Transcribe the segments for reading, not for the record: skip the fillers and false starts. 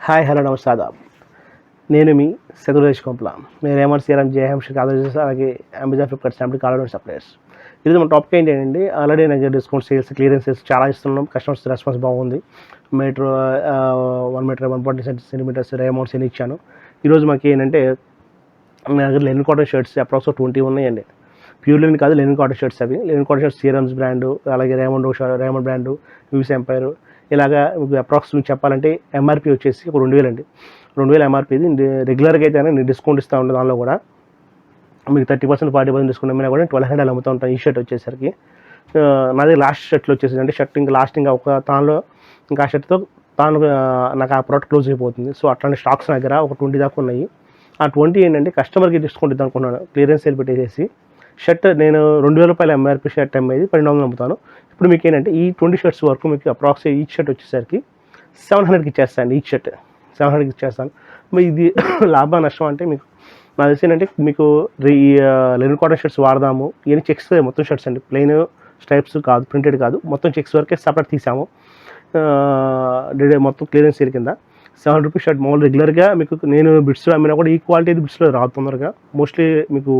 Hi hello నమస్తే ఆదాబ్. నేను మీ శత్రుదేశ్ కొంపల. నేను రేమండ్ సీరం జేఎంషి ఆదర్శ అలాగే అమెజాన్ ఫ్లిప్కార్ట్ స్నాప్డీల్ కాలర్ సప్లయర్స్. ఈరోజు మన టాపిక్ ఏంటంటే ఆల్రెడీ నాకు డిస్కౌంట్ సేల్స్ క్లియరెన్స్ సేల్స్ చాలా ఇస్తున్నాం. కస్టమర్స్ రెస్పాన్స్ బాగుంది. మీటర్ 1 మీటర్ 140 సెంటీమీటర్స్ రేమౌంట్స్ అని ఇచ్చాను. ఈరోజు మాకు ఏంటంటే నా దగ్గర లెనిన్ కాటన్ షర్ట్స్ అప్రాక్స్ 20 ఉన్నాయండి. ప్యూర్ లెనిన్ కాదు, లెనిన్ కాటన్ షర్ట్స్ అవి. Linen cotton shirts serums brand, అలాగే రేమండ్ బ్రాండు, యూస్ ఎంపైర్, ఇలాగా మీకు అప్రాక్స్ మీకు చెప్పాలంటే ఎంఆర్పి వచ్చేసి ఒక 2000 అండి. 2000 ఎంఆర్పి. ఇది రెగ్యులర్గా అయితే నేను డిస్కౌంట్ ఇస్తూ ఉంటాను. దానిలో కూడా మీకు 30% 40% డిస్కౌంట్ అమ్మినా కూడా 1200 అమ్ముతూ ఉంటాను. ఈ షర్ట్ వచ్చేసరికి నాది లాస్ట్ షర్ట్లు వచ్చేసి అంటే షర్ట్ ఇంకా లాస్ట్ ఇంకా ఒక తానులో ఇంకా ఆ షర్ట్తో నాకు ఆ ప్రోడక్ట్ క్లోజ్ అయిపోతుంది. సో అట్లాంటి స్టాక్స్ నా దగ్గర ఒక 20 దాకా ఉన్నాయి. ఆ 20 ఏంటంటే కస్టమర్కి డిస్కౌంట్ ఇద్దాం అనుకున్నాను. క్లియరెన్స్ సేల్ పెట్టేసి షర్ట్ నేను 2000 రూపాయల ఎంఆర్పి షర్ట్ అమ్మేది 1200 అమ్ముతాను. ఇప్పుడు మీకు ఏంటంటే ఈ 20 షర్ట్స్ వరకు మీకు అప్రాక్స్ ఈచ్ షర్ట్ వచ్చేసరికి 700కి ఇచ్చేస్తాను. ఈచ్ షర్ట్ 700కి ఇచ్చేస్తాను. మరి ఇది లాభ నష్టం అంటే మీకు నాకు తెలిసి ఏంటంటే మీకు లెనిన్ కాటన్ షర్ట్స్ వాడదాము. ఇవన్నీ చెక్స్ మొత్తం షర్ట్స్ అండి, ప్లెయిన్ స్ట్రైప్స్ కాదు, ప్రింటెడ్ కాదు, మొత్తం చెక్స్ వరకే సపరేట్ తీసాము. మొత్తం క్లియరెన్స్ సేల్ కింద 700 రూపీస్ షర్ట్. మామూలు రెగ్యులర్గా మీకు నేను బిట్స్లో అమ్మినా కూడా ఈ క్వాలిటీ అయితే బిట్స్లో రాదు తొందరగా. మోస్ట్లీ మీకు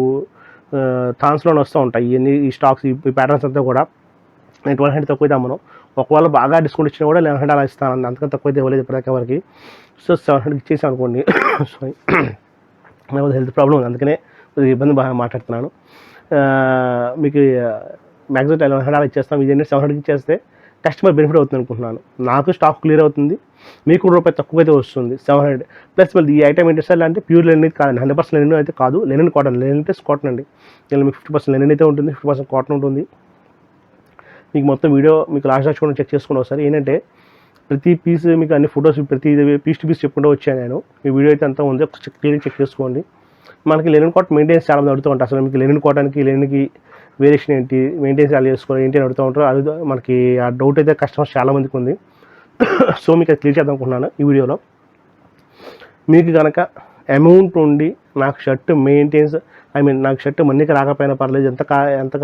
థాన్స్లోనే వస్తూ ఉంటాయి ఇవన్నీ ఈ స్టాక్స్, ఈ ప్యాటర్న్స్ అంతా కూడా. నేను 1200 తక్కువ అయితే అమ్మను. ఒకవేళ బాగా డిస్కౌంట్ ఇచ్చినా కూడా 1100 అలా ఇస్తాను. అంతకన్నా తక్కువ అయితే ఇవ్వలేదు ఇప్పటిదాకా ఎవరికి. సో 700 ఇచ్చేసాను అనుకోండి. సారీ, నాకు హెల్త్ ప్రాబ్లం ఉంది, అందుకనే కొద్దిగా ఇబ్బంది బాగా మాట్లాడుతున్నాను. మీకు మ్యాక్సిమం 1100 అలా ఇచ్చేస్తాం. ఇదేంటి 700కి ఇచ్చేస్తే కస్టమర్ బెనిఫిట్ అవుతుంది అనుకుంటున్నాను. నాకు స్టాక్ క్లియర్ అవుతుంది, మీకు రూపాయి తక్కువ అయితే వస్తుంది. 700 ప్లస్ మళ్ళీ ఈ ఐటమ్ ఏంటి సార్ అంటే ప్యూర్ లెనిన్ కాదండి, 100% లెనిన్ అయితే కాదు, linen cotton. Lenin plus cotton అండి. ఇలా మీకు 50% లెనిన్ అయితే ఉంటుంది, 50% కాటన్ ఉంటుంది. మీకు మొత్తం వీడియో మీకు లాస్ట్ చూడండి, చెక్ చేసుకుని ఒకసారి. ఏంటంటే ప్రతి పీస్ మీకు అన్ని ఫొటోస్ ప్రతి పీస్ టు పీస్ చెప్పుకుంటూ వచ్చాను నేను. ఈ వీడియో అయితే అంతా ఉంది, క్లియర్గా చెక్ చేసుకోండి. మనకి లెనిన్ కాటన్ మెయింటెన్స్ చాలా మంది అడుగుతూ ఉంటారు. అసలు మీకు లెనిన్ కాటన్కి లెనిన్కి వేరియేషన్ ఏంటి, మెయింటెన్స్ ఎలా చేసుకోవాలి ఏంటి అని అడుగుతూ ఉంటారు. అది మనకి ఆ డౌట్ అయితే కస్టమర్స్ చాలామందికి ఉంది. సో మీకు అది క్లియర్ చేద్దాం అనుకుంటున్నాను ఈ వీడియోలో. మీకు కనుక అమౌంట్ ఉండి నాకు షర్ట్ మెయింటెన్స్ నాకు షర్ట్ మన్నీకి రాకపోయినా పర్లేదు, ఎంత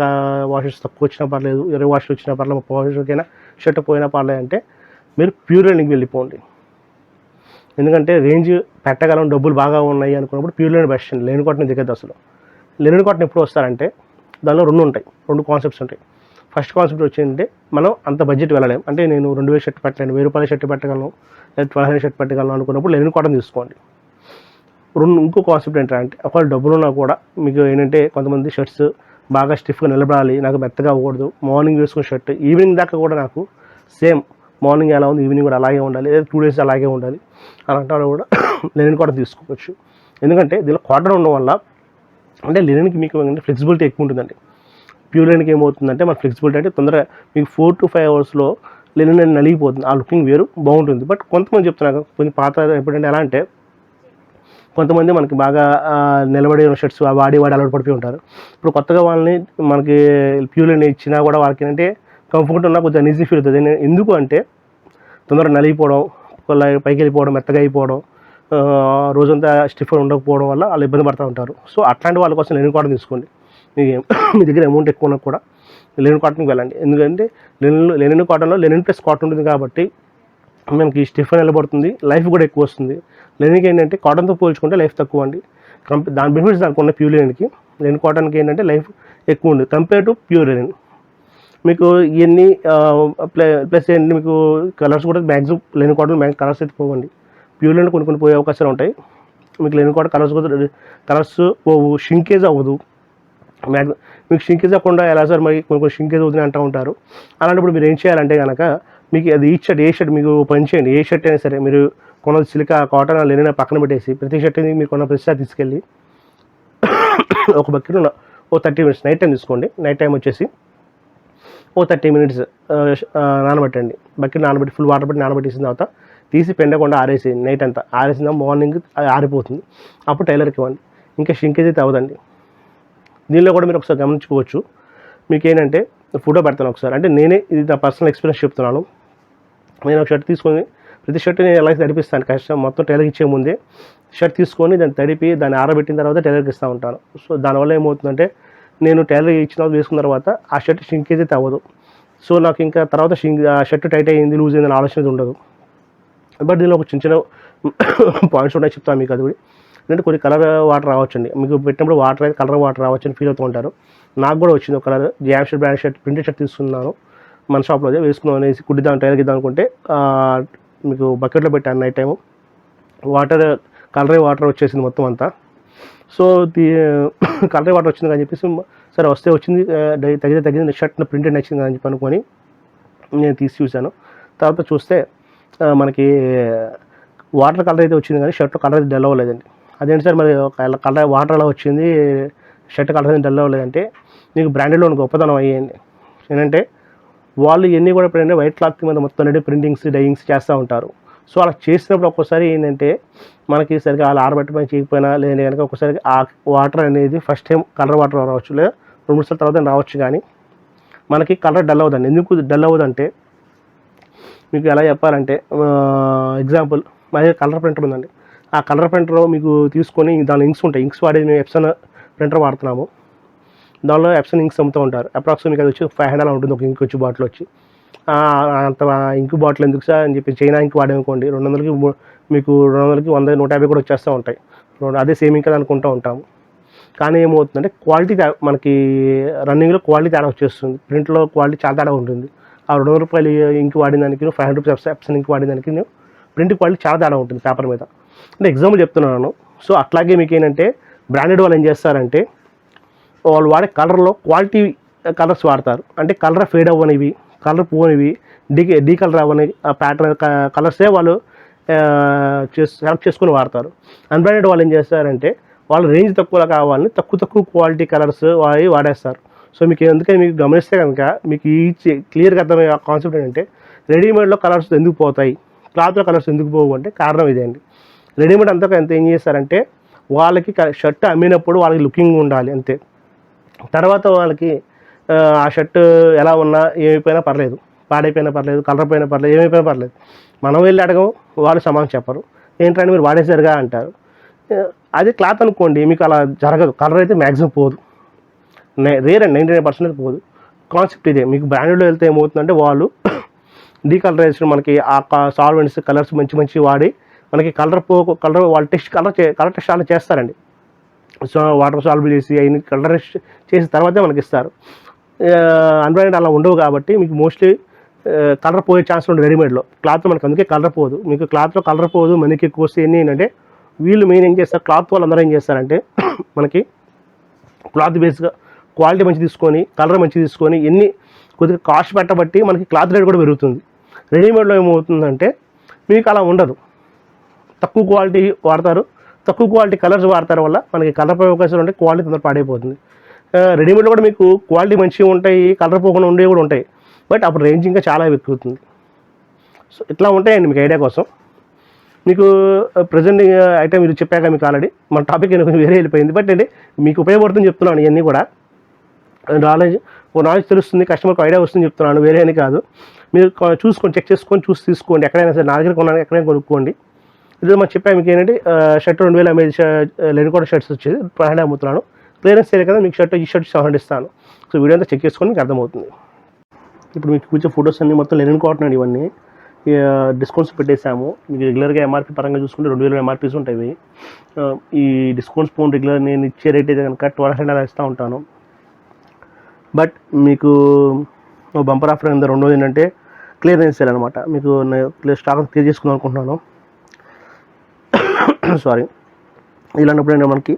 వాషెస్ తక్కువ వచ్చినా పర్లేదు, 20 వాషెస్ వచ్చినా పర్లేదు, 30 వాషెస్కైనా షర్ట్ పోయినా పర్లేదు అంటే మీరు ప్యూర్ లెనిన్కి వెళ్ళిపోండి. ఎందుకంటే రేంజ్ పెట్టగలం, డబ్బులు బాగా ఉన్నాయి అనుకున్నప్పుడు ప్యూర్ లెనిన్ బెస్ట్ అండి. లెనిన్ కాటన్ దిగదు అసలు. లెనిన్ కాటన్ ఎప్పుడు వస్తారంటే దానిలో 2 కాన్సెప్ట్స్ ఉంటాయి. ఫస్ట్ కాన్సెప్ట్ వచ్చిందంటే మనం అంత బడ్జెట్ వెళ్ళలేము, అంటే నేను 2000 షర్ట్ పెట్టలేను, 1000 రూపాయల షర్ట్ పెట్టగలను, లేదా 1200 షర్ట్ పెట్టగలను అనుకున్నప్పుడు లెనిన్ కాటన్ తీసుకోండి. ఇంకో కాన్సెప్ట్ ఏంటంటే ఒకవేళ డబ్బులు ఉన్నా కూడా మీకు ఏంటంటే కొంతమంది షర్ట్స్ బాగా స్టిఫ్గా నిలబడాలి, నాకు మెత్తగా అవ్వకూడదు, మార్నింగ్ వేసుకున్న షర్ట్ ఈవినింగ్ దాకా కూడా నాకు సేమ్ మార్నింగ్ ఎలా ఉంది ఈవినింగ్ కూడా అలాగే ఉండాలి, లేదా 2 డేస్ అలాగే ఉండాలి, అలాంటి వాళ్ళు కూడా లెనిన్ కాటన్ తీసుకోవచ్చు. ఎందుకంటే దీనిలో కాటన్ ఉండడం వల్ల అంటే లెనిన్కి మీకు ఫ్లెక్సిబిలిటీ ఎక్కువ ఉంటుందండి. ప్యూర్ లెనిన్కి ఏమవుతుందంటే మన ఫ్లెక్సిబిలిటీ అంటే తొందరగా మీకు 4 to 5 అవర్స్లో లెనిన్ నలిగిపోతుంది. ఆ లుకింగ్ వేరు బాగుంటుంది. బట్ కొంతమంది చెప్తున్నారు కొంచెం పాత ఎప్పుడంటే ఎలా అంటే కొంతమంది మనకి బాగా నిలబడి షర్ట్స్ వాడి అలవాటు పడిపోయి ఉంటారు. ఇప్పుడు కొత్తగా వాళ్ళని మనకి ప్యూర్ లెనిన్ ఇచ్చినా కూడా వాళ్ళకి ఏంటంటే కంఫర్ట్ ఉన్నా కొంచెం ఈజీ ఫీల్ అవుతుంది. ఎందుకు అంటే తొందరగా నలిగిపోవడం, పైకి వెళ్ళిపోవడం, మెత్తగా అయిపోవడం, రోజంతా స్టిఫ్గా ఉండకపోవడం వల్ల వాళ్ళు ఇబ్బంది పడుతూ ఉంటారు. సో అట్లాంటి వాళ్ళ కోసం లెనిన్ కాటన్ తీసుకోండి. మీ దగ్గర అమౌంట్ ఎక్కువ ఉన్నా కూడా లెనిన్ కాటన్కి వెళ్ళండి. ఎందుకంటే లెనిన్ కాటన్లో లెనిన్ ప్లస్ కాటన్ ఉంటుంది కాబట్టి మనకి స్టిఫ్గా నిలబడుతుంది, లైఫ్ కూడా ఎక్కువ వస్తుంది. లెనిన్కి ఏంటంటే కాటన్తో పోల్చుకుంటే లైఫ్ తక్కువ అండి. దాని బెనిఫిట్స్ దానికి ఉన్న ప్యూర్ లెనిన్కి. లెనిన్ కాటన్కి ఏంటంటే లైఫ్ ఎక్కువ ఉంది కంపేర్ టు ప్యూర్ లెనిన్. మీకు ఇవన్నీ ప్లస్ ఏంటంటే మీకు కలర్స్ కూడా మ్యాక్సిమం లెనిన్ కాటన్ కలర్స్ అయితే పోవండి. ప్యూర్ లెనిన్ కొన్ని పోయే అవకాశాలు ఉంటాయి. మీకు లెనిన్ కాటన్ కలర్స్ పోవు, షింకేజ్ అవ్వదు. మీకు షింకేజ్ అవ్వకుండా ఎలా సార్ మరి కొన్ని షింకేజ్ అవుతుంది అంటూ ఉంటారు. అలాంటప్పుడు మీరు ఏం చేయాలంటే కనుక మీకు అది ఏ షర్ట్ మీకు పని చేయండి. ఏ షర్ట్ అయినా సరే మీరు కొన్న సిలికా కాటన్ లెనిన్ పక్కన పెట్టేసి ప్రతి షర్ట్ని మీరు కొన్న ప్రతిసారి తీసుకెళ్ళి ఒక బకెట్లో ఓ 30 minutes నైట్ టైం తీసుకోండి. నైట్ టైం వచ్చేసి ఓ 30 minutes నానబెట్టండి. బకెట్ నానబెట్టి ఫుల్ వాటర్ పెట్టి నానబెట్టేసిన తర్వాత తీసి పెండకుండా ఆరేసేయండి. నైట్ అంతా ఆరేసిన మార్నింగ్ ఆరిపోతుంది. అప్పుడు టైలర్కి ఇవ్వండి. ఇంకా షింకేజ్ అయితే అవ్వదండి. దీనిలో కూడా మీరు ఒకసారి గమనించుకోవచ్చు. మీకు ఏంటంటే ఫోటో పెడతాను ఒకసారి, అంటే నేనే ఇది నా పర్సనల్ ఎక్స్పీరియన్స్ చెప్తున్నాను. నేను ఒక షర్ట్ తీసుకొని ప్రతి షర్ట్ నేను ఎలా తడిపిస్తాను కష్టం మొత్తం టైలర్కి ఇచ్చే ముందే షర్ట్ తీసుకొని దాన్ని తడిపి దాన్ని ఆరబెట్టిన తర్వాత టైలర్కి ఇస్తూ ఉంటాను. సో దానివల్ల ఏమవుతుందంటే నేను టైలర్కి ఇచ్చిన తర్వాత వేసుకున్న తర్వాత ఆ షర్ట్ షింకేజ్ అయితే అవ్వదు. సో నాకు ఇంకా తర్వాత ఆ షర్ట్ టైట్ అయ్యింది, లూజ్ అయింది అని ఆలోచన ఉండదు. బట్ దీనిలో ఒక చిన్న పాయింట్స్ ఉన్నాయి, చెప్తాను మీకు అది కూడా. ఎందుకంటే కొన్ని కలర్ వాటర్ రావచ్చండి, మీకు పెట్టినప్పుడు వాటర్ అయితే కలర్ వాటర్ రావచ్చని ఫీల్ అవుతూ ఉంటారు. నాకు కూడా వచ్చింది ఒక colour jam shirt brand shirt printed shirt తీసుకున్నాను మన షాప్లో, అదే వేసుకుందాం అనేసి కుట్టిద్దాం టైలర్కిద్దాం అనుకుంటే మీకు బకెట్లో పెట్టాను నైట్ టైము, కలర్ వాటర్ వచ్చేసింది మొత్తం అంతా. సో కలర్ వాటర్ వచ్చింది అని చెప్పేసి సరే వస్తే వచ్చింది, తగ్గింది షర్ట్ ప్రింటెడ్ నచ్చింది అని చెప్పి అనుకొని నేను తీసి చూశాను. తర్వాత చూస్తే మనకి వాటర్ కలర్ అయితే వచ్చింది కానీ షర్ట్లో కలర్ అయితే డల్ అవ్వలేదండి. అదేంటి సార్ మరి కలర్ వాటర్ అలా వచ్చింది, షర్ట్ కలర్ అయితే డల్ అవ్వలేదంటే మీకు బ్రాండెడ్లో గొప్పతనం అయ్యింది. ఏంటంటే వాళ్ళు ఇవన్నీ కూడా ఎప్పుడైనా వైట్ క్లాత్ మీద మొత్తం అనేది ప్రింటింగ్స్ డైయింగ్స్ చేస్తూ ఉంటారు. సో అలా చేసినప్పుడు ఒక్కోసారి ఏంటంటే మనకి సరిగ్గా అలా ఆరబెట్టమని చేయకపోయినా లేదంటే కనుక ఒక్కసారి ఆ వాటర్ అనేది ఫస్ట్ టైం కలర్ వాటర్ రావచ్చు, లేదా 2-3 సార్లు తర్వాత రావచ్చు, కానీ మనకి కలర్ డల్ అవ్వదండి. ఎందుకు డల్ అవ్వదంటే మీకు ఎలా చెప్పాలంటే ఎగ్జాంపుల్ మా దగ్గర కలర్ ప్రింటర్ ఉందండి. ఆ కలర్ ప్రింటర్ మీకు తీసుకొని దాని ఇంక్స్ ఉంటాయి, ఇంక్స్ వాడేది మేము ఎప్సన్ ప్రింటర్ వాడుతున్నాము. దానిలో ఎప్సన్ ఇంక్స్ అమ్ముతూ ఉంటారు. అప్రాక్స్ మీకు అది వచ్చి 500 అలా ఉంటుంది ఒక ఇంక్ వచ్చి బాటిల్ వచ్చి. అంత ఇంక్ బాటిల్ ఎందుకు సార్ అని చెప్పి చైనా ఇంక్ వాడేనుకోండి 200కి మీకు 200కి 100 150 కూడా వచ్చేస్తూ ఉంటాయి. అదే సేమ్ ఇంక్ అనుకుంటూ ఉంటాము. కానీ ఏమవుతుందంటే క్వాలిటీ మనకి రన్నింగ్లో క్వాలిటీ తేడా వచ్చేస్తుంది, ప్రింట్లో క్వాలిటీ చాలా తేడా ఉంటుంది. ఆ 200 రూపాయలు ఇంక్ వాడిన దానికి 500 రూపీస్ ఎప్సన్ ఇంక్ వాడిన దానికి ప్రింట్ క్వాలిటీ చాలా తేడా ఉంటుంది పేపర్ మీద. అంటే ఎగ్జాంపుల్ చెప్తున్నాను. సో అట్లాగే మీకు ఏంటంటే బ్రాండెడ్ వాళ్ళు ఏం చేస్తారంటే వాళ్ళు వాడే కలర్లో క్వాలిటీ కలర్స్ వాడతారు. అంటే కలర్ ఫేడ్ అవ్వనివి, కలర్ పోనివి, డీ కలర్ అవ్వని ప్యాటర్న్ కలర్సే వాళ్ళు సెలెక్ట్ చేసుకొని వాడతారు. అన్బ్రాండెడ్ వాళ్ళు ఏం చేస్తారంటే వాళ్ళు రేంజ్ తక్కువలో కావాలని తక్కువ క్వాలిటీ కలర్స్ వాడేస్తారు. సో మీకు ఎందుకని మీకు గమనిస్తే కనుక మీకు ఈ క్లియర్గా అర్థమయ్యే కాన్సెప్ట్ ఏంటంటే రెడీమేడ్లో కలర్స్ ఎందుకు పోతాయి, క్లాత్లో కలర్స్ ఎందుకు పోవు అంటే కారణం ఇదే అండి. రెడీమేడ్ అంతా ఏం చేస్తారంటే వాళ్ళకి షర్ట్ అమ్మినప్పుడు వాళ్ళకి లుకింగ్ ఉండాలి అంతే. తర్వాత వాళ్ళకి ఆ షర్ట్ ఎలా ఉన్నా ఏమైపోయినా పర్లేదు, పాడైపోయినా పర్లేదు, కలర్ పోయినా పర్లేదు, ఏమైపోయినా పర్లేదు, మనం వెళ్ళి అడగం, వాళ్ళు సమానం చెప్పరు, ఏంటంటే మీరు వాడేసారుగా అంటారు. అదే క్లాత్ అనుకోండి మీకు అలా జరగదు, కలర్ అయితే మ్యాక్సిమం పోదు, రేర్ అండి 99% పోదు. కాన్సెప్ట్ ఇదే. మీకు బ్రాండెడ్లో వెళ్తే ఏమవుతుందంటే వాళ్ళు డీకలరైజేషన్ మనకి ఆ సాల్వెంట్స్ కలర్స్ మంచి వాడి మనకి కలర్ వాళ్ళు కలర్ టెస్ట్ అలా చేస్తారండి. సో వాటర్ సాల్బుల్ చేసి అయిన కలర్ చేసిన తర్వాతే మనకి ఇస్తారు. అన్బ్రాండెడ్ అలా ఉండవు కాబట్టి మీకు మోస్ట్లీ కలర్ పోయే ఛాన్స్ ఉంటుంది రెడీమేడ్లో. క్లాత్ మనకు అందుకే కలర్ పోదు, మీకు క్లాత్లో కలర్ పోదు, మనకి ఎక్కువ వస్తే ఎన్ని ఏంటంటే వీళ్ళు మెయిన్ ఏం చేస్తారు, క్లాత్ వాళ్ళు అందరూ ఏం చేస్తారంటే మనకి క్లాత్ బేస్గా క్వాలిటీ మంచి తీసుకొని కలర్ మంచి తీసుకొని ఎన్ని కొద్దిగా కాస్ట్ పెట్టబట్టి మనకి క్లాత్ రేట్ కూడా పెరుగుతుంది. రెడీమేడ్లో ఏమవుతుందంటే మీకు అలా ఉండదు, తక్కువ క్వాలిటీ వాడతారు, తక్కువ క్వాలిటీ కలర్స్ వాడతారు వల్ల మనకి కలర్ పోయే అవకాశాలు ఉంటాయి, క్వాలిటీ తొందర పాడైపోతుంది. రెడీమేడ్లో కూడా మీకు క్వాలిటీ మంచిగా ఉంటాయి, కలర్ పోకుండా ఉండేవి కూడా ఉంటాయి, బట్ అప్పుడు రేంజ్ ఇంకా చాలా ఎక్కుతుంది. సో ఇట్లా ఉంటాయండి మీకు ఐడియా కోసం. మీకు ప్రజెంట్ ఐటమ్ మీరు చెప్పాక మీకు ఆల్రెడీ మన టాపిక్ కొంచెం వేరే వెళ్ళిపోయింది, బట్ అంటే మీకు ఉపయోగపడుతుంది చెప్తున్నాను. ఇవన్నీ కూడా నాలెడ్జ్ తెలుస్తుంది, కస్టమర్కి ఐడియా వస్తుంది చెప్తున్నాను, వేరే అని కాదు. మీరు చూసుకొని చెక్ చేసుకొని చూసి తీసుకోండి, ఎక్కడైనా సరే నా దగ్గర కొన్నాను ఎక్కడైనా కొనుక్కోండి. ఇది మనం చెప్పాను మీకు ఏంటంటే షర్ట్ 2000 అమ్మేది లెనికోట షర్ట్స్ వచ్చేది 500 అమ్ముతున్నాను, క్లియరెన్స్ సేల్ కదా మీకు ఈ షర్ట్ 700 ఇస్తాను. సో వీడియో అంతా చెక్ చేసుకొని మీకు అర్థమవుతుంది. ఇప్పుడు మీకు కూర్చో ఫొటోస్ అన్నీ మొత్తం లెనిన్ కాటన్ అండి, ఇవన్నీ డిస్కౌంట్స్ పెట్టేసాము. మీకు రెగ్యులర్గా ఎంఆర్పీ పరంగా చూసుకుంటే 2000 ఎంఆర్పీస్ ఉంటాయి. ఈ డిస్కౌంట్స్ ఫోన్ రెగ్యులర్ నేను ఇచ్చే రేట్ అయితే కనుక 1200 అలా ఇస్తూ ఉంటాను. బట్ మీకు బంపర్ ఆఫర్ కింద రెండోది ఏంటంటే క్లియరెన్స్ సేల్ అనమాట. మీకు స్టాక్ క్లియర్ చేసుకుందాం అనుకుంటున్నాను, సారీ. ఇలాంటప్పుడు ఏంటంటే మనకి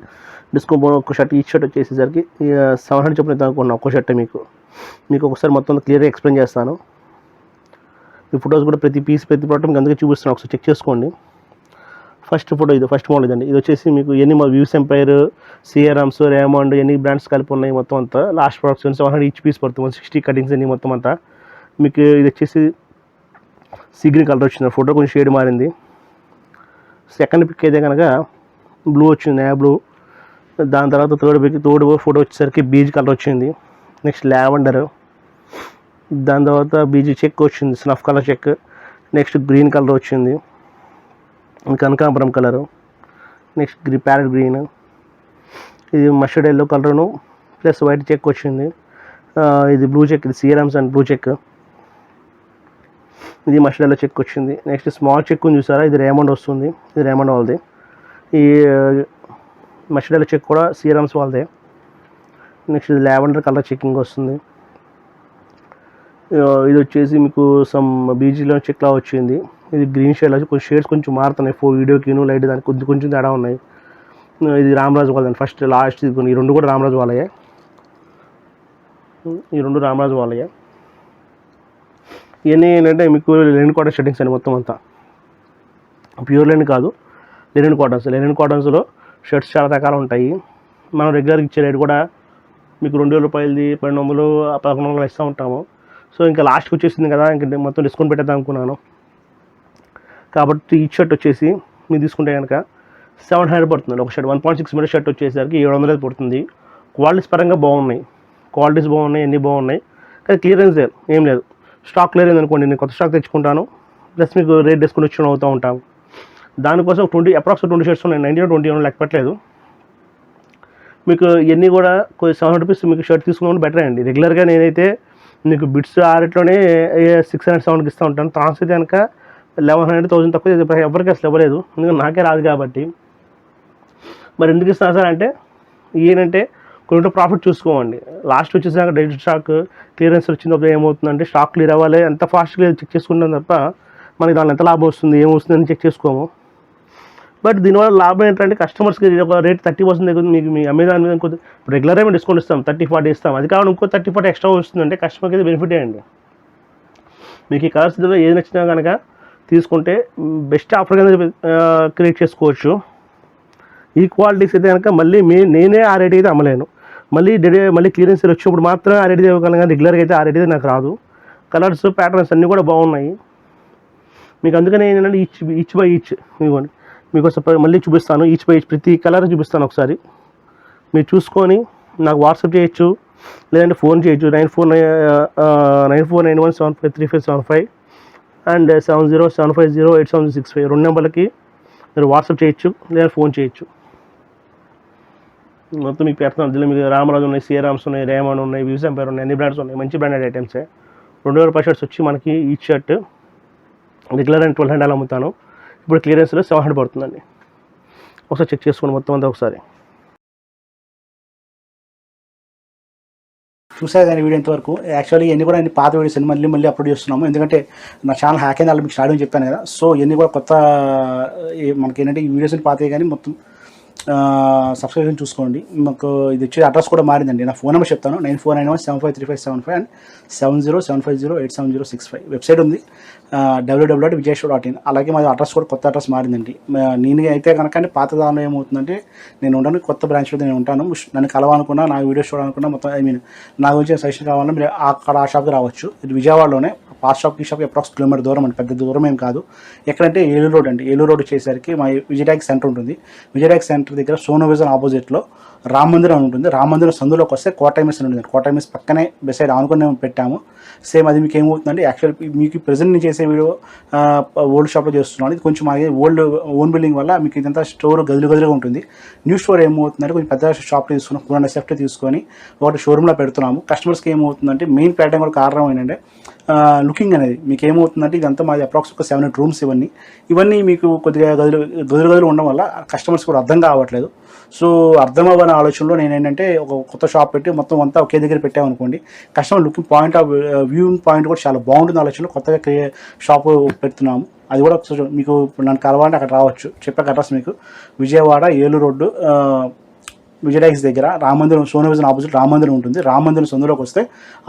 డిస్కౌంట్ ఒక షర్ట్ ఈ షర్ట్ వచ్చేసేసరికి 700 చొప్పున ఇద్దాం అనుకున్నాను ఒక్క షర్ట్. మీకు ఒకసారి మొత్తం క్లియర్గా ఎక్స్ప్లెయిన్ చేస్తాను. ఈ ఫొటోస్ కూడా ప్రతి ప్రోడక్ట్ మీకు అందుకే చూపిస్తున్నాను, ఒకసారి చెక్ చేసుకోండి. ఫస్ట్ ఫోటో ఇది ఫస్ట్ మోడల్ ఇదండి. ఇది వచ్చేసి మీకు ఎన్ని వ్యూస్ ఎంపైర్, సిఆర్ఎమ్స్, రేమండ్ ఎన్ని బ్రాండ్స్ కలిపి ఉన్నాయి మొత్తం అంతా. లాస్ట్ ప్రొడక్ట్స్ 700 ఈచ్ పీస్ పడుతుంది, 160 కటింగ్స్ అన్ని మొత్తం అంతా. మీకు ఇది వచ్చేసి సీ గ్రీన్ కలర్ వచ్చింది, ఫోటో కొంచెం షేడ్ మారింది. సెకండ్ పిక్ అయితే కనుక బ్లూ వచ్చింది, నేవీ బ్లూ. దాని తర్వాత థర్డ్ ఫోటో వచ్చేసరికి బీజ్ కలర్ వచ్చింది. నెక్స్ట్ లావెండర్, దాని తర్వాత బీజ్ చెక్ వచ్చింది, snuff colour check. Next green colour వచ్చింది, కనకాంబరం కలరు. నెక్స్ట్ ప్యారెట్ గ్రీన్, ఇది మస్టర్డ్ ఎల్లో కలరును ప్లస్ వైట్ చెక్ వచ్చింది. ఇది బ్లూ చెక్, ఇది సిఆర్ఎమ్స్ అండ్ బ్లూ చెక్. ఇది మస్టర్డ్ చెక్ వచ్చింది. నెక్స్ట్ స్మాల్ చెక్ ఉంది చూసారా, ఇది రేమండ్ వస్తుంది, ఇది రేమండ్ వాళ్ళది. ఈ మస్టర్డ్ చెక్ కూడా సీరమ్స్ వాళ్ళదే. నెక్స్ట్ ఇది లావెండర్ కలర్ చెక్కింగ్ వస్తుంది. ఇది వచ్చేసి మీకు సమ్ బీజీలో చెక్లా వచ్చింది. ఇది గ్రీన్ షేడ్లో కొంచెం షేడ్స్ కొంచెం మారుతున్నాయి, వీడియోకిను లైట్ దానికి కొంచెం తేడా ఉన్నాయి. ఇది రామరాజు వాళ్ళని ఫస్ట్ లాస్ట్ ఇది ఈ రెండు కూడా రామరాజు వాళ్ళయే, ఈ రెండు రామరాజు వాళ్ళయే. ఇవన్నీ ఏంటంటే మీకు లెనిన్ కాటన్ షర్టింగ్స్ అని మొత్తం అంతా ప్యూర్ లెనిన్ కాదు, లెనిన్ కాటన్స్. లెనిన్ కాటన్స్లో షర్ట్స్ చాలా రకాలు ఉంటాయి. మనం రెగ్యులర్గా ఇచ్చే రేట్ కూడా మీకు 2000 రూపాయలది 1200 1100 ఇస్తూ ఉంటాము. సో ఇంకా లాస్ట్కి వచ్చేసింది కదా, ఇంక మొత్తం డిస్కౌంట్ పెట్టేద్దాం అనుకున్నాను. కాబట్టి ఈ షర్ట్ వచ్చేసి మీరు తీసుకుంటే కనుక 700 పడుతుంది. ఒక షర్ట్ 1.6 మీటర్ షర్ట్ వచ్చేసరికి 700 పడుతుంది. క్వాలిటీస్ పరంగా బాగున్నాయి, క్వాలిటీస్ బాగున్నాయి, అన్నీ బాగున్నాయి. కానీ క్లియరెన్స్ ఏం లేదు. స్టాక్ క్లియరెన్స్ అనుకోండి, నేను కొత్త స్టాక్ తెచ్చుకుంటాను, ప్లస్ మీకు రేట్ డిస్కౌంట్ వచ్చి అవుతూ ఉంటాము. దానికోసం అప్రాక్స్ 20 షర్ట్స్ ఉన్నాయి, 19 20 లెక్క పెట్టలేదు. మీకు ఇవన్నీ కూడా కొంచెం 700 రూపీస్ మీకు షర్ట్ తీసుకున్నప్పుడు బెటర్ అండి. రెగ్యులర్గా నేనైతే మీకు బిట్స్ ఆ రేట్లోనే 600 700కి ఇస్తూ ఉంటాను. ట్రాన్స్ అయితే కనుక 1100 1000 తక్కువ ఎవరికి అసలు ఇవ్వలేదు, ఎందుకంటే నాకే రాదు కాబట్టి. మరి ఎందుకు ఇస్తాను సార్ అంటే, ఏంటంటే కొంచెం ప్రాఫిట్ చూసుకోండి. లాస్ట్ వచ్చేసాక డైరెక్ట్ స్టాక్ క్లియరెన్స్ వచ్చినప్పుడు ఏమవుతుందంటే, స్టాక్ క్లియర్ అవ్వాలి, ఎంత ఫాస్ట్గా చెక్ చేసుకుంటాం తప్ప మనకి దాని ఎంత లాభం వస్తుంది ఏమొస్తుంది అని చెక్ చేసుకోము. బట్ దీనివల్ల లాభం ఏంటంటే, కస్టమర్స్కి ఒక రేట్ 30% దగ్గర మీకు మీ అమెజాన్ మీద కొంచెం రెగ్యులర్గా మేము డిస్కౌంట్ ఇస్తాం, 30-40 ఇస్తాం. అది కావాలి ఇంకో 30-40 ఎక్స్ట్రా వస్తుందంటే కస్టమర్కి అయితే బెనిఫిట్ అండి. మీకు ఈ కలర్స్ ఏది నచ్చినా కనుక తీసుకుంటే బెస్ట్ ఆఫర్ కింద క్రియేట్ చేసుకోవచ్చు. ఈ క్వాలిటీస్ అయితే కనుక మళ్ళీ నేనే ఆ రేట్ అయితే అమ్మలేను. మళ్ళీ క్లియరెన్స్ వచ్చినప్పుడు మాత్రం ఆ రేట్ ఇవ్వగలను, కానీ రెగ్యులర్గా అయితే ఆ రేట్ అయితే నాకు రాదు. కలర్స్ ప్యాటర్న్స్ అన్నీ కూడా బాగున్నాయి. మీకు అందుకనే ఏంటంటే ఈచ్ బై ఈచ్ ఇవ్వండి, మీకు మళ్ళీ చూపిస్తాను. ఈచ్ బై ఈచ్ ప్రతి కలర్ చూపిస్తాను ఒకసారి, మీరు చూసుకొని నాకు వాట్సాప్ చేయొచ్చు, లేదంటే ఫోన్ చేయొచ్చు. 9491753575 అండ్ 7075087065 2 నెంబర్లకి మీరు వాట్సాప్ చేయొచ్చు, లేదా ఫోన్ చేయొచ్చు. మొత్తం మీకు పెడతాను. దీనిలో మీకు రామరాజు ఉన్నాయి, సిఆర్ఆమ్స్ ఉన్నాయి, రేమండ్ ఉన్నాయి, వివ్స్ ఎంపైర్ ఉన్నాయి, అన్ని బ్రాండ్స్ ఉన్నాయి, మంచి బ్రాండెడ్ ఐటమ్సే. 2000 రూపాయల షర్ట్స్ వచ్చి మనకి ఈ షర్ట్ రెగ్యులర్ అండ్ 1200 అమ్ముతాను, ఇప్పుడు క్లియరెన్స్లో 700 పడుతుందండి. ఒకసారి చెక్ చేసుకోండి మొత్తం అంతా ఒకసారి. చూసారు కానీ వీడియో ఇంతవరకు. యాక్చువల్లీ ఇవన్నీ కూడా పాత వీడియోస్ మళ్ళీ అప్లోడ్ చేస్తున్నాము, ఎందుకంటే నా ఛానల్ హ్యాక్ అయింది, మీకు స్టార్టింగ్ చెప్పాను కదా. సో ఇవన్నీ కూడా కొత్త మనకి ఏంటంటే ఈ వీడియోస్ పాతవి కానీ మొత్తం సబ్స్క్రిప్షన్ చూసుకోండి. మాకు ఇది వచ్చే అడ్రస్ కూడా మారిందండి. నా ఫోన్ నెంబర్ చెప్తాను, 9491753575 అండ్ 7075087065. వెబ్సైట్ ఉంది www.vijayshop.in. అలాగే మాది అడ్రస్ కూడా కొత్త అడ్రస్ మారిందండి. నేను అయితే కనుక పాత దానిలో ఏమవుతుందంటే, నేను ఉండను కొత్త బ్రాంచ్లో నేను ఉంటాను. నన్ను కలవాలనుకున్నా, నా వీడియోస్ చూడాలనుకున్నా, మొత్తం నా గురించి సజెషన్ కావాలన్నా మీరు అక్కడ ఆ షాప్కి రావచ్చు. ఇది విజయవాడలోనే, పాస్ షాప్ ఈ షాప్కి అప్రాక్స్ కిలోమీటర్ దూరం అండి, పెద్ద దూరం ఏం కాదు. ఎక్కడంటే ఏలూరు రోడ్ అండి. ఏలూరు రోడ్ వచ్చేసరికి మా విజయట్యాక్స్ సెంటర్ ఉంటుంది. విజయట్యాక్స్ సెంటర్ దగ్గర సోనో విజన్ ఆపోజిట్లో రామ మందిరం ఉంటుంది. రామ మందిరం సందులోకి వస్తే కోటైమిస్ అని ఉంటుంది. కోటైమిస్ పక్కనే బెసైడ్ ఆనుకుని పెట్టాము. సేమ్ అది మీకు ఏమవుతుందంటే, యాక్చువల్ మీకు ప్రెజెంట్ నేను చేసే వీడియో ఓల్డ్ షాప్లో చేస్తున్నాను. ఇది కొంచెం మాది ఓన్ బిల్డింగ్ వల్ల మీకు ఇదంతా స్టోర్ గదులుగా ఉంటుంది. న్యూ స్టోర్ ఏమవుతుందంటే, కొంచెం పెద్ద షాప్లో తీసుకున్నాం, 200 సెఫ్ట్ తీసుకొని ఒకటి షోరూమ్లో పెడుతున్నాము. కస్టమర్స్కి ఏమవుతుందంటే, మెయిన్ ప్యాటర్న్ కూడా కారణం ఏంటంటే లుకింగ్ అనేది. మీకు ఏమవుతుందంటే, ఇదంతా మాది అప్రాక్స్ ఒక 7 రూమ్స్. ఇవన్నీ మీకు కొద్దిగా గదులు ఉండడం వల్ల కస్టమర్స్ కూడా అర్థం కావట్లేదు. సో అర్థం అవ్వని ఆలోచనలో నేను ఏంటంటే ఒక కొత్త షాప్ పెట్టి మొత్తం అంతా ఒకే దగ్గర పెట్టామనుకోండి, customer looking point of viewing point కూడా చాలా బాగుంటుంది ఆలోచనలో కొత్తగా షాపు పెడుతున్నాము. అది కూడా మీకు నన్ను కలవాలంటే అక్కడ రావచ్చు. చెప్పాక అడ్రస్ మీకు విజయవాడ ఏలూరు రోడ్డు విజయట్యాక్స్ దగ్గర రామమందిరం, సోనో విజన్ ఆపోజిట్ రామమందిరం ఉంటుంది. రామమందిరం సందులోకి వస్తే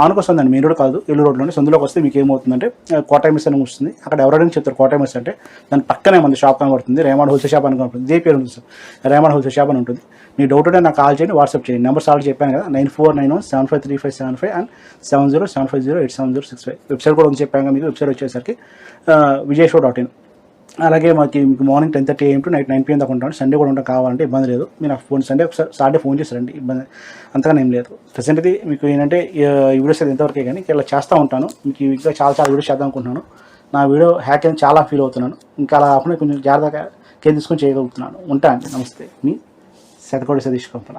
ఆనుకొస్తుందండి, మెయిన్ రోడ్ కాదు, ఏలూరు రోడ్లోనే. సందులోకి వస్తే మీకు ఏమవుతుందంటే కోటైమిస్ అని వస్తుంది. అక్కడ ఎవరైనా చెప్తారు కోటైమిస్ అంటే, దాని పక్కనే మన షాప్ కనబడుతుంది, రేమండ్ హోల్సేల్ షాప్ అని కనబడుతుంది. ఇదే పేరు ఉంటుంది సార్, రేమండ్ హోల్సేల్ షాప్ అని ఉంటుంది. మీ డౌట్ ఉంటే నాకు కాల్ చేయండి, వాట్సాప్ చేయండి. నెంబర్స్ ఆల్రెడీ చెప్పాను కదా, 9491753575 అండ్ 7075087065. వెబ్సైట్ కూడా ఉంది చెప్పాను మీకు. వెబ్సైట్ వచ్చేసరికి vijayshop.in. అలాగే మీకు morning 10:30 AM to night 9 PM దాకా ఉంటాను. సండే కూడా ఉంటాం, కావాలంటే ఇబ్బంది లేదు. మీరు నాకు సండే ఒకసారి సాటర్డే ఫోన్ చేస్తారండి, ఇబ్బంది అంతగానే ఏం లేదు. ప్రెసెంట్ అయితే మీకు ఏంటంటే ఈ వీడియోస్ అయితే ఎంతవరకే కానీ ఇలా చేస్తూ ఉంటాను. మీకు ఇంకా చాలా వీడియోస్ చేద్దాం అనుకుంటున్నాను. నా వీడియో హ్యాక్ అని చాలా ఫీల్ అవుతున్నాను. ఇంకా అలా కాకుండా కొంచెం జాగ్రత్తగా కేర్ తీసుకొని చేయగలుగుతున్నాను. ఉంటా అండి, నమస్తే. మీ శతకోటి సతీష్ కంపన.